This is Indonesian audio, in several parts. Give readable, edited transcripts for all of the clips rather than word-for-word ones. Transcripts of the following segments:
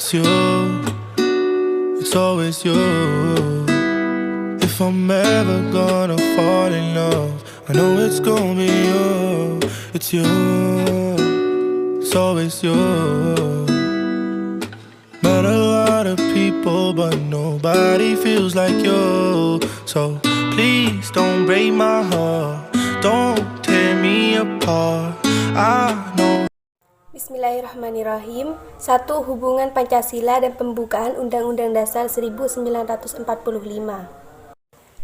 It's you, it's always you. If I'm ever gonna fall in love, I know it's gonna be you. It's you, it's always you. Met a lot of people, but nobody feels like you. So please don't break my heart, don't tear me apart. I know. Bismillahirrahmanirrahim. 1. Hubungan Pancasila dan pembukaan Undang-Undang Dasar 1945.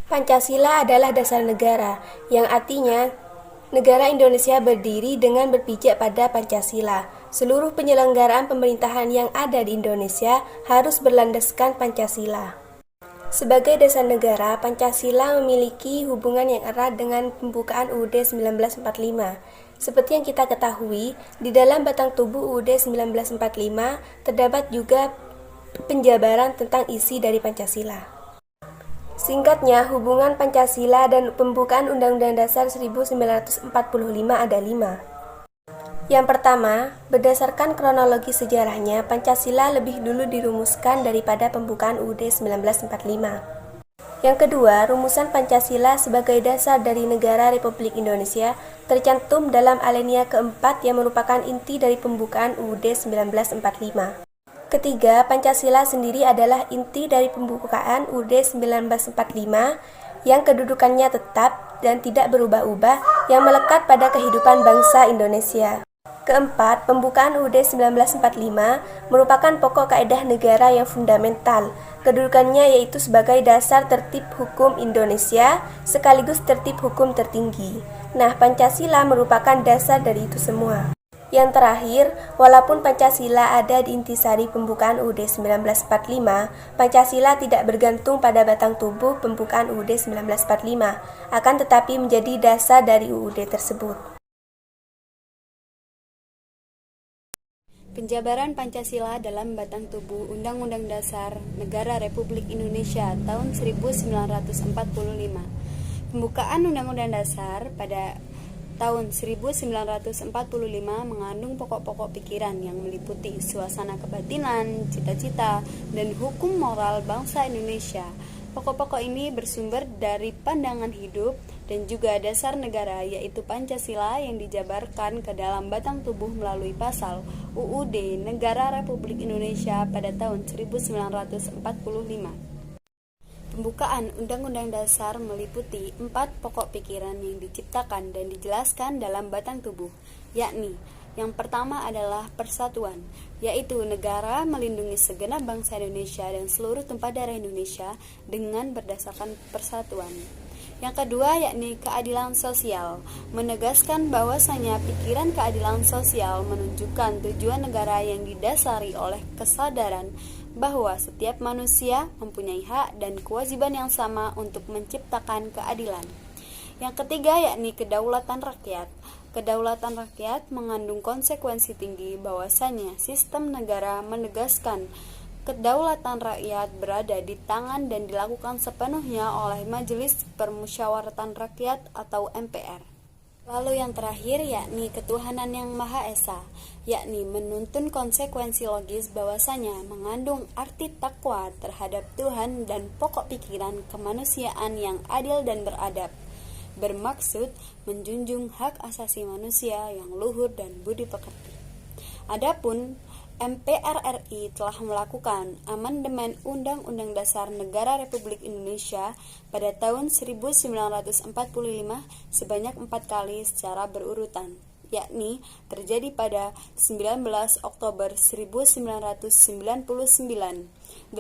Pancasila adalah dasar negara, yang artinya negara Indonesia berdiri dengan berpijak pada Pancasila. Seluruh penyelenggaraan pemerintahan yang ada di Indonesia harus berlandaskan Pancasila. Sebagai dasar negara, Pancasila memiliki hubungan yang erat dengan pembukaan UUD 1945. Seperti yang kita ketahui, di dalam batang tubuh UUD 1945 terdapat juga penjabaran tentang isi dari Pancasila. Singkatnya, hubungan Pancasila dan pembukaan Undang-Undang Dasar 1945 ada 5. Yang pertama, berdasarkan kronologi sejarahnya, Pancasila lebih dulu dirumuskan daripada pembukaan UUD 1945. Yang kedua, rumusan Pancasila sebagai dasar dari negara Republik Indonesia tercantum dalam alinea keempat yang merupakan inti dari pembukaan UUD 1945. Ketiga, Pancasila sendiri adalah inti dari pembukaan UUD 1945 yang kedudukannya tetap dan tidak berubah-ubah yang melekat pada kehidupan bangsa Indonesia. Keempat, pembukaan UUD 1945 merupakan pokok kaidah negara yang fundamental. Kedudukannya yaitu sebagai dasar tertib hukum Indonesia sekaligus tertib hukum tertinggi. Nah, Pancasila merupakan dasar dari itu semua. Yang terakhir, walaupun Pancasila ada di intisari pembukaan UUD 1945, Pancasila tidak bergantung pada batang tubuh pembukaan UUD 1945, akan tetapi menjadi dasar dari UUD tersebut. Penjabaran Pancasila dalam batang tubuh Undang-Undang Dasar Negara Republik Indonesia tahun 1945. Pembukaan Undang-Undang Dasar pada tahun 1945 mengandung pokok-pokok pikiran yang meliputi suasana kebatinan, cita-cita, dan hukum moral bangsa Indonesia. Pokok-pokok ini bersumber dari pandangan hidup dan juga dasar negara, yaitu Pancasila yang dijabarkan ke dalam batang tubuh melalui pasal UUD Negara Republik Indonesia pada tahun 1945. Pembukaan Undang-Undang Dasar meliputi 4 pokok pikiran yang diciptakan dan dijelaskan dalam batang tubuh, yakni yang pertama adalah persatuan, yaitu negara melindungi segenap bangsa Indonesia dan seluruh tumpah darah Indonesia dengan berdasarkan persatuan. Yang kedua yakni keadilan sosial, menegaskan bahwasanya pikiran keadilan sosial menunjukkan tujuan negara yang didasari oleh kesadaran bahwa setiap manusia mempunyai hak dan kewajiban yang sama untuk menciptakan keadilan. Yang ketiga yakni kedaulatan rakyat. Kedaulatan rakyat mengandung konsekuensi tinggi bahwasanya sistem negara menegaskan kedaulatan rakyat berada di tangan dan dilakukan sepenuhnya oleh Majelis Permusyawaratan Rakyat atau MPR. Lalu yang terakhir yakni ketuhanan yang Maha Esa, yakni menuntun konsekuensi logis bahwasanya mengandung arti takwa terhadap Tuhan dan pokok pikiran kemanusiaan yang adil dan beradab, bermaksud menjunjung hak asasi manusia yang luhur dan budi pekerti. Adapun MPR RI telah melakukan amandemen Undang-Undang Dasar Negara Republik Indonesia pada tahun 1945 sebanyak 4 kali secara berurutan, yakni terjadi pada 19 Oktober 1999, 18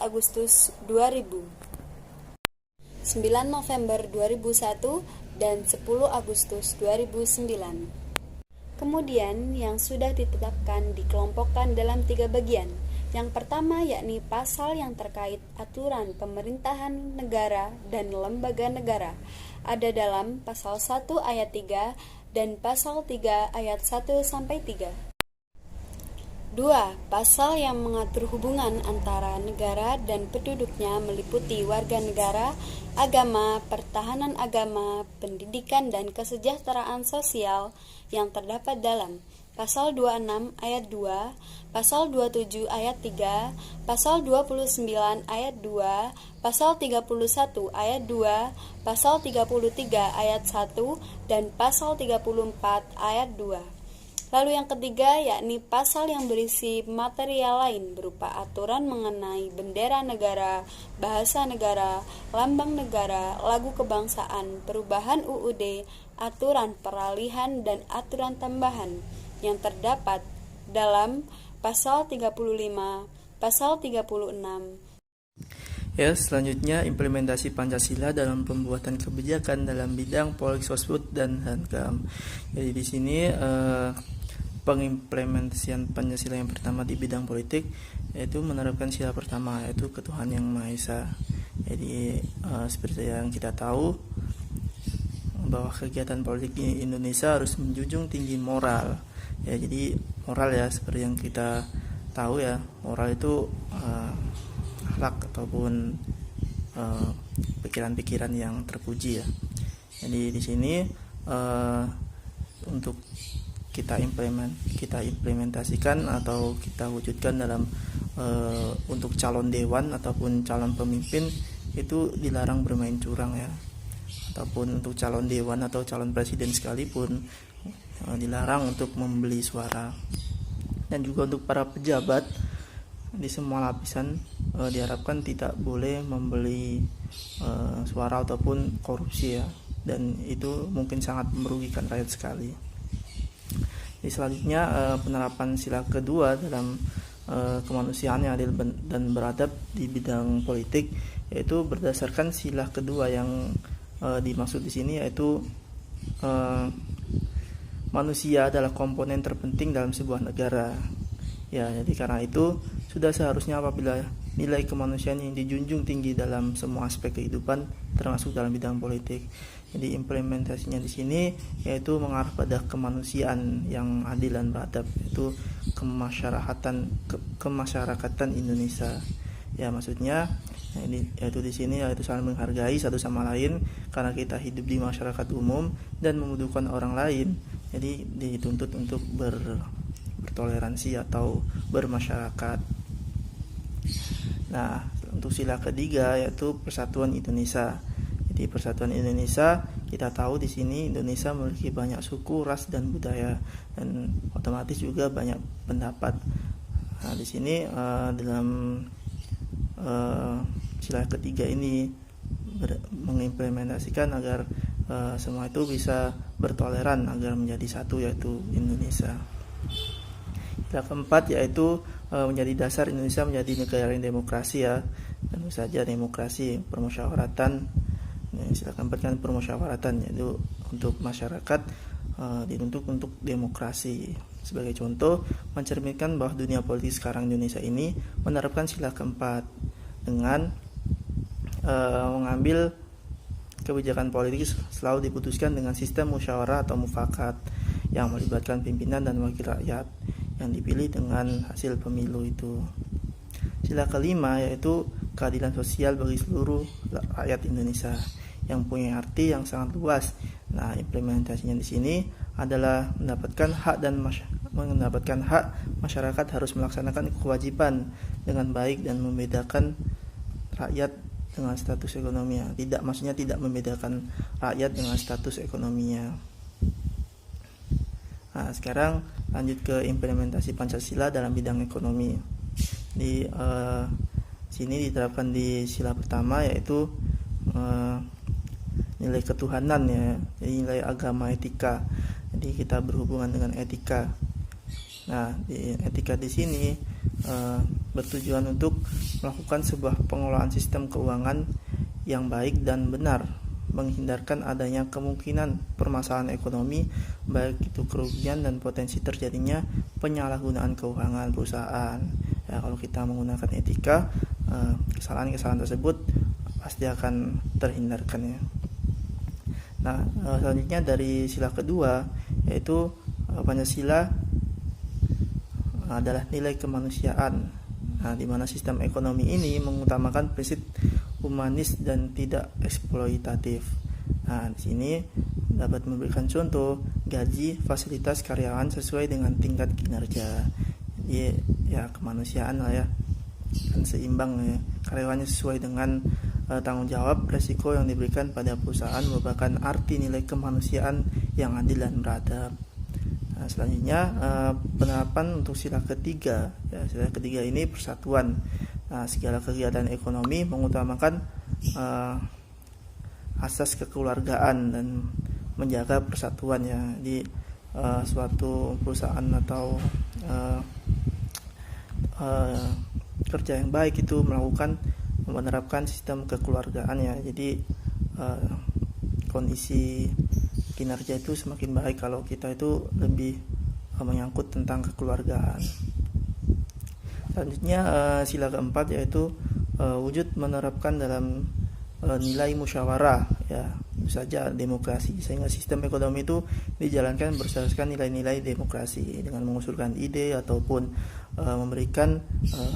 Agustus 2000, 9 November 2001, dan 10 Agustus 2009. Kemudian yang sudah ditetapkan dikelompokkan dalam 3 bagian. Yang pertama yakni pasal yang terkait aturan pemerintahan negara dan lembaga negara. Ada dalam pasal 1 ayat 3 dan pasal 3 ayat 1 sampai 3. 2. Pasal yang mengatur hubungan antara negara dan penduduknya meliputi warga negara, agama, pertahanan agama, pendidikan dan kesejahteraan sosial yang terdapat dalam Pasal 26 ayat 2, Pasal 27 ayat 3, Pasal 29 ayat 2, Pasal 31 ayat 2, Pasal 33 ayat 1, dan Pasal 34 ayat 2. Lalu yang ketiga yakni pasal yang berisi material lain berupa aturan mengenai bendera negara, bahasa negara, lambang negara, lagu kebangsaan, perubahan UUD, aturan peralihan dan aturan tambahan yang terdapat dalam pasal 35, pasal 36. Ya, selanjutnya implementasi Pancasila dalam pembuatan kebijakan dalam bidang Polri, Sosbud, dan Hankam. Jadi di sini pengimplementasian Pancasila yang pertama di bidang politik yaitu menerapkan sila pertama, yaitu ketuhanan yang Maha Esa. Jadi seperti yang kita tahu bahwa kegiatan politik di Indonesia harus menjunjung tinggi moral. Ya, jadi moral ya seperti yang kita tahu ya, moral itu akhlak ataupun pikiran-pikiran yang terpuji ya. Jadi di sini untuk kita implementasikan atau kita wujudkan dalam untuk calon dewan ataupun calon pemimpin itu dilarang bermain curang ya, ataupun untuk calon dewan atau calon presiden sekalipun dilarang untuk membeli suara. Dan juga untuk para pejabat di semua lapisan diharapkan tidak boleh membeli suara ataupun korupsi ya, dan itu mungkin sangat merugikan rakyat sekali. Selanjutnya penerapan sila kedua dalam kemanusiaan yang adil dan beradab di bidang politik, yaitu berdasarkan sila kedua yang dimaksud di sini yaitu manusia adalah komponen terpenting dalam sebuah negara. Ya, jadi karena itu sudah seharusnya apabila nilai kemanusiaan yang dijunjung tinggi dalam semua aspek kehidupan termasuk dalam bidang politik. Jadi implementasinya di sini yaitu mengarah pada kemanusiaan yang adil dan beradab, yaitu kemasyarakatan Indonesia. Ya, maksudnya yaitu di sini yaitu saling menghargai satu sama lain karena kita hidup di masyarakat umum dan membutuhkan orang lain. Jadi dituntut untuk bertoleransi atau bermasyarakat. Nah, untuk sila ketiga yaitu persatuan Indonesia. Di persatuan Indonesia kita tahu di sini Indonesia memiliki banyak suku, ras dan budaya, dan otomatis juga banyak pendapat. Nah, di sini dalam sila ketiga ini mengimplementasikan agar semua itu bisa bertoleran agar menjadi satu, yaitu Indonesia. Sila keempat yaitu menjadi dasar Indonesia menjadi negara yang demokrasi ya. Tentu saja demokrasi, permusyawaratan. Sila keempat kan permusyawaratan, yaitu untuk masyarakat dituntut untuk demokrasi. Sebagai contoh, mencerminkan bahwa dunia politik sekarang Indonesia ini menerapkan sila keempat dengan mengambil kebijakan politik selalu diputuskan dengan sistem musyawarah atau mufakat yang melibatkan pimpinan dan wakil rakyat yang dipilih dengan hasil pemilu itu. Sila kelima yaitu keadilan sosial bagi seluruh rakyat Indonesia yang punya arti yang sangat luas. Nah, implementasinya di sini adalah mendapatkan hak masyarakat harus melaksanakan kewajiban dengan baik dan membedakan rakyat dengan status ekonominya. Maksudnya tidak membedakan rakyat dengan status ekonominya. Nah, sekarang lanjut ke implementasi Pancasila dalam bidang ekonomi. Di sini diterapkan di sila pertama yaitu nilai ketuhanan ya, jadi nilai agama etika. Jadi kita berhubungan dengan etika. Nah, etika di sini bertujuan untuk melakukan sebuah pengelolaan sistem keuangan yang baik dan benar, menghindarkan adanya kemungkinan permasalahan ekonomi, baik itu kerugian dan potensi terjadinya penyalahgunaan keuangan perusahaan. Ya, kalau kita menggunakan etika, kesalahan-kesalahan tersebut pasti akan terhindarkan ya. Nah, selanjutnya dari sila kedua yaitu Pancasila adalah nilai kemanusiaan. Nah, di mana sistem ekonomi ini mengutamakan prinsip humanis dan tidak eksploitatif. Nah, di sini dapat memberikan contoh gaji, fasilitas karyawan sesuai dengan tingkat kinerja. Jadi ya kemanusiaan lah ya, kan seimbang ya. Karyawannya sesuai dengan tanggung jawab resiko yang diberikan pada perusahaan merupakan arti nilai kemanusiaan yang adil dan beradab. Nah, selanjutnya penerapan untuk sila ketiga. Ya, sila ketiga ini persatuan. Nah, segala kegiatan ekonomi mengutamakan asas kekeluargaan dan menjaga persatuan ya. Di suatu perusahaan atau kerja yang baik itu menerapkan sistem kekeluargaan ya. Jadi kondisi kinerja itu semakin baik kalau kita itu lebih menyangkut tentang kekeluargaan. Selanjutnya sila keempat yaitu wujud menerapkan dalam nilai musyawarah ya, tentu saja demokrasi, sehingga sistem ekonomi itu dijalankan berdasarkan nilai-nilai demokrasi dengan mengusulkan ide ataupun memberikan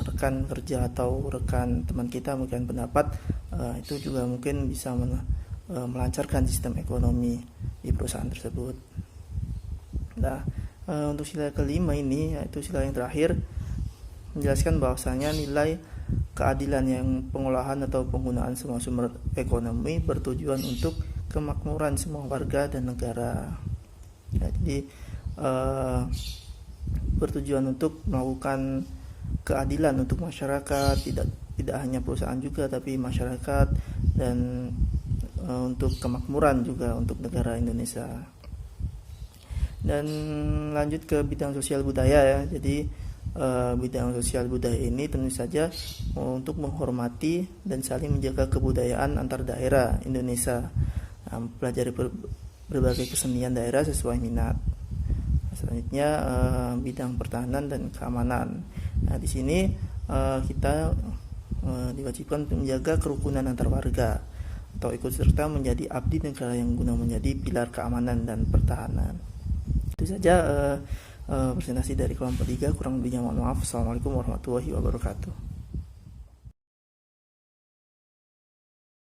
rekan kerja atau rekan teman kita memberikan pendapat, itu juga mungkin bisa melancarkan sistem ekonomi di perusahaan tersebut. Nah, untuk sila kelima ini yaitu sila yang terakhir, menjelaskan bahwasanya nilai keadilan yang pengolahan atau penggunaan semua sumber ekonomi bertujuan untuk kemakmuran semua warga dan negara. Ya, jadi bertujuan untuk melakukan keadilan untuk masyarakat, tidak hanya perusahaan juga tapi masyarakat, dan untuk kemakmuran juga untuk negara Indonesia. Dan lanjut ke bidang sosial budaya ya. Jadi bidang sosial budaya ini tentu saja untuk menghormati dan saling menjaga kebudayaan antar daerah Indonesia, mempelajari berbagai kesenian daerah sesuai minat. Selanjutnya bidang pertahanan dan keamanan. Nah, di sini kita diwajibkan untuk menjaga kerukunan antar warga atau ikut serta menjadi abdi negara yang guna menjadi pilar keamanan dan pertahanan. Itu saja presentasi dari kelompok 3, kurang lebihnya mohon maaf. Assalamualaikum warahmatullahi wabarakatuh.